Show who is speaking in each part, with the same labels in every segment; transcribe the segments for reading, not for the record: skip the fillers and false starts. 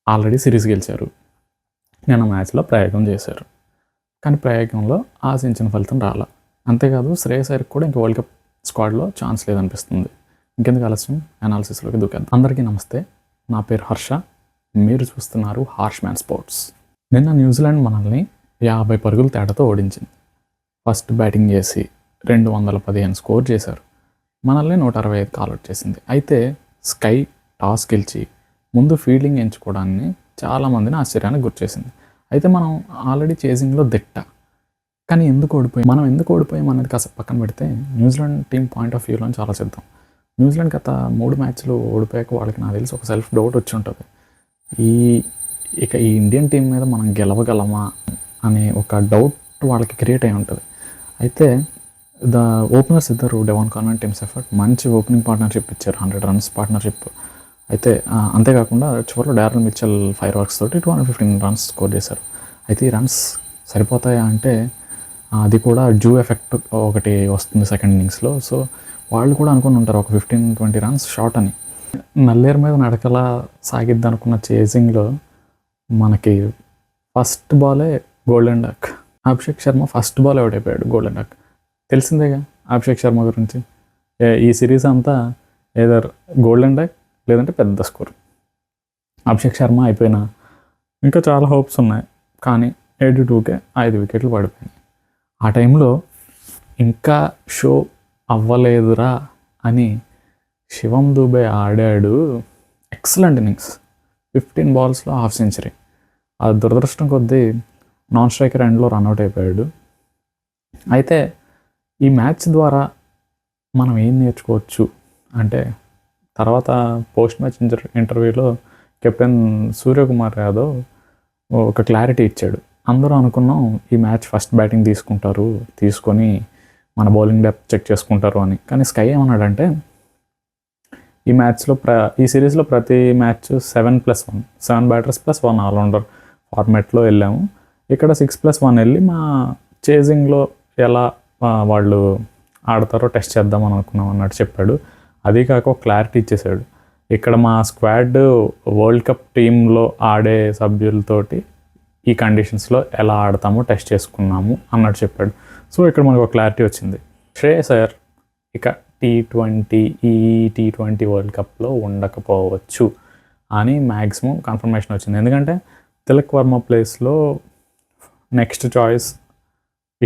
Speaker 1: Already series గెలిచారు. నిన్న మ్యాచ్లో ప్రయోగం చేశారు. కానీ ప్రయోగంలో ఆశించిన ఫలితం రాలా. అంతేకాదు శ్రేయస్ అయ్యర్కి కూడా ఇంక వరల్డ్ కప్ స్క్వాడ్లో ఛాన్స్ లేదనిపిస్తుంది. ఇంకెందుకు ఆలస్యం, అనాలిసిస్లోకి దూకేద్దాం. అందరికీ నమస్తే, నా పేరు హర్ష. మీరు చూస్తున్నారు హార్ష్ మ్యాన్ స్పోర్ట్స్. నిన్న న్యూజిలాండ్ మనల్ని 50 పరుగుల తేడాతో ఓడించింది. ఫస్ట్ బ్యాటింగ్ చేసి 215 స్కోర్ చేశారు. మనల్ని 165 కాల్అవుట్ చేసింది. అయితే స్కై టాస్ గెలిచి ముందు ఫీల్డింగ్ ఎంచుకోవడాన్ని చాలామందిని ఆశ్చర్యానికి గుర్చేసింది. అయితే మనం ఆల్రెడీ చేసింగ్లో దిట్ట, కానీ మనం ఎందుకు ఓడిపోయాం అనేది కాసేపు పక్కన పెడితే న్యూజిలాండ్ టీం పాయింట్ ఆఫ్ వ్యూలో ఆలోచిద్దాం. న్యూజిలాండ్ గత 3 మ్యాచ్లు ఓడిపోయాక వాళ్ళకి నాకు తెలిసి ఒక సెల్ఫ్ డౌట్ వచ్చి ఉంటుంది. ఈ ఇండియన్ టీం మీద మనం గెలవగలమా అనే ఒక డౌట్ వాళ్ళకి క్రియేట్ అయి ఉంటుంది. అయితే ఓపెనర్స్ ఇద్దరు డెవాన్ కాన్వెంట్, టిమ్ సెఫర్డ్ మంచి ఓపెనింగ్ పార్ట్నర్షిప్ ఇచ్చారు, 100 రన్స్ పార్ట్నర్షిప్. అయితే అంతేకాకుండా చివరిలో డారెల్ మిచెల్ 5 ఓవర్స్ తోటి 215 రన్స్ స్కోర్ చేశారు. అయితే ఈ రన్స్ సరిపోతాయా అంటే అది కూడా జూ ఎఫెక్ట్ ఒకటి వస్తుంది సెకండ్ ఇన్నింగ్స్లో. సో వాళ్ళు కూడా అనుకుని ఉంటారు ఒక 15-20 రన్స్ షార్ట్ అని. నల్లేరు మీద నడకలా సాగిద్ది అనుకున్న చేసింగ్లో మనకి ఫస్ట్ బాలే golden duck. Abhishek Sharma first ball out అయిపోయాడు, గోల్డెన్ డక్. తెలిసిందేగా అభిషేక్ శర్మ గురించి. ఈ సిరీస్ అంతా ఏదర్ గోల్డెన్ డక్ లేదంటే పెద్ద స్కోర్. అభిషేక్ శర్మ అయిపోయినా ఇంకా చాలా హోప్స్ ఉన్నాయి, కానీ 82కే 5 వికెట్లు పడిపోయినాయి. ఆ టైంలో ఇంకా షో అవ్వలేదురా అని శివం దూబే ఆడాడు. ఎక్సలెంట్ ఇన్నింగ్స్, 15 బాల్స్లో హాఫ్ సెంచరీ. అది దురదృష్టం కొద్దీ నాన్ స్ట్రైకర్ ఎండ్లో రన్అట్ అయిపోయాడు. అయితే ఈ మ్యాచ్ ద్వారా మనం ఏం నేర్చుకోవచ్చు అంటే, తర్వాత పోస్ట్ మ్యాచ్ ఇంటర్వ్యూలో కెప్టెన్ సూర్యకుమార్ యాదవ్ ఒక క్లారిటీ ఇచ్చాడు. అందరూ అనుకున్నాం ఈ మ్యాచ్ ఫస్ట్ బ్యాటింగ్ తీసుకొని మన బౌలింగ్ డెప్త్ చెక్ చేసుకుంటారు అని. కానీ స్కై ఏమన్నాడంటే, ఈ సిరీస్లో ప్రతి మ్యాచ్ 7+1 బ్యాటర్స్ + 1 ఆల్రౌండర్ ఫార్మాట్లో వెళ్ళాము. ఇక్కడ 6+1 వెళ్ళి మా చేజింగ్లో ఎలా వాళ్ళు ఆడతారో టెస్ట్ చేద్దామని అనుకున్నాం అన్నట్టు చెప్పాడు. అది కాక ఒక క్లారిటీ ఇచ్చేసాడు, ఇక్కడ మా స్క్వాడ్ వరల్డ్ కప్ టీంలో ఆడే సభ్యులతోటి ఈ కండిషన్స్లో ఎలా ఆడతామో టెస్ట్ చేసుకున్నాము అన్నట్టు చెప్పాడు. సో ఇక్కడ మనకు ఒక క్లారిటీ వచ్చింది. శ్రేయస్ అయ్యర్ ఇక T20 వరల్డ్ కప్లో ఉండకపోవచ్చు అని మ్యాక్సిమం కన్ఫర్మేషన్ వచ్చింది. ఎందుకంటే తిలక్ వర్మ ప్లేస్లో నెక్స్ట్ చాయిస్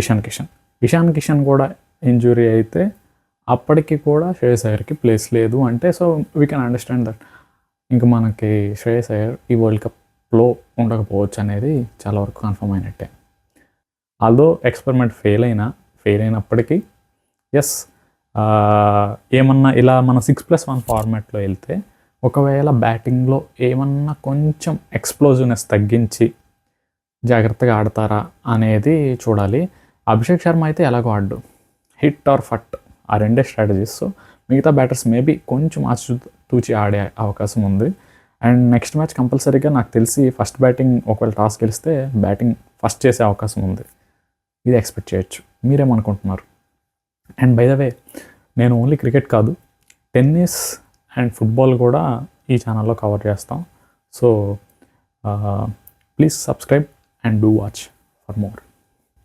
Speaker 1: ఇషాన్ కిషన్ కూడా ఇంజురీ అయితే అప్పటికి కూడా శ్రేయస్ అయ్యర్కి ప్లేస్ లేదు అంటే, so we can understand that ఇంకా మనకి శ్రేయస్ అయ్యర్ ఈ వరల్డ్ కప్లో ఉండకపోవచ్చు అనేది చాలా వరకు కన్ఫర్మ్ అయినట్టే. ఆల్దో ఎక్స్పెరిమెంట్ ఫెయిల్ అయినప్పటికీ ఎస్, ఏమన్నా ఇలా మన 6+1 ఫార్మాట్లో వెళ్తే ఒకవేళ బ్యాటింగ్లో ఏమన్నా కొంచెం ఎక్స్ప్లోజివ్నెస్ తగ్గించి జాగ్రత్తగా ఆడతారా అనేది చూడాలి. అభిషేక్ శర్మ అయితే ఎలాగో ఆడు, హిట్ ఆర్ ఫట్ ఆ రెండే స్ట్రాటజీస్. సో మిగతా బ్యాటర్స్ మేబీ కొంచెం ఆచితూచి ఆడే అవకాశం ఉంది. అండ్ నెక్స్ట్ మ్యాచ్ కంపల్సరీగా నాకు తెలిసి ఫస్ట్ బ్యాటింగ్ ఒకవేళ టాస్ గెలిస్తే బ్యాటింగ్ ఫస్ట్ చేసే అవకాశం ఉంది. ఇది ఎక్స్పెక్ట్ చేయొచ్చు. మీరేమనుకుంటున్నారు? అండ్ బై ద వే, నేను ఓన్లీ క్రికెట్ కాదు, టెన్నిస్ అండ్ ఫుట్బాల్ కూడా ఈ ఛానల్లో కవర్ చేస్తాం. So please subscribe and do watch for more.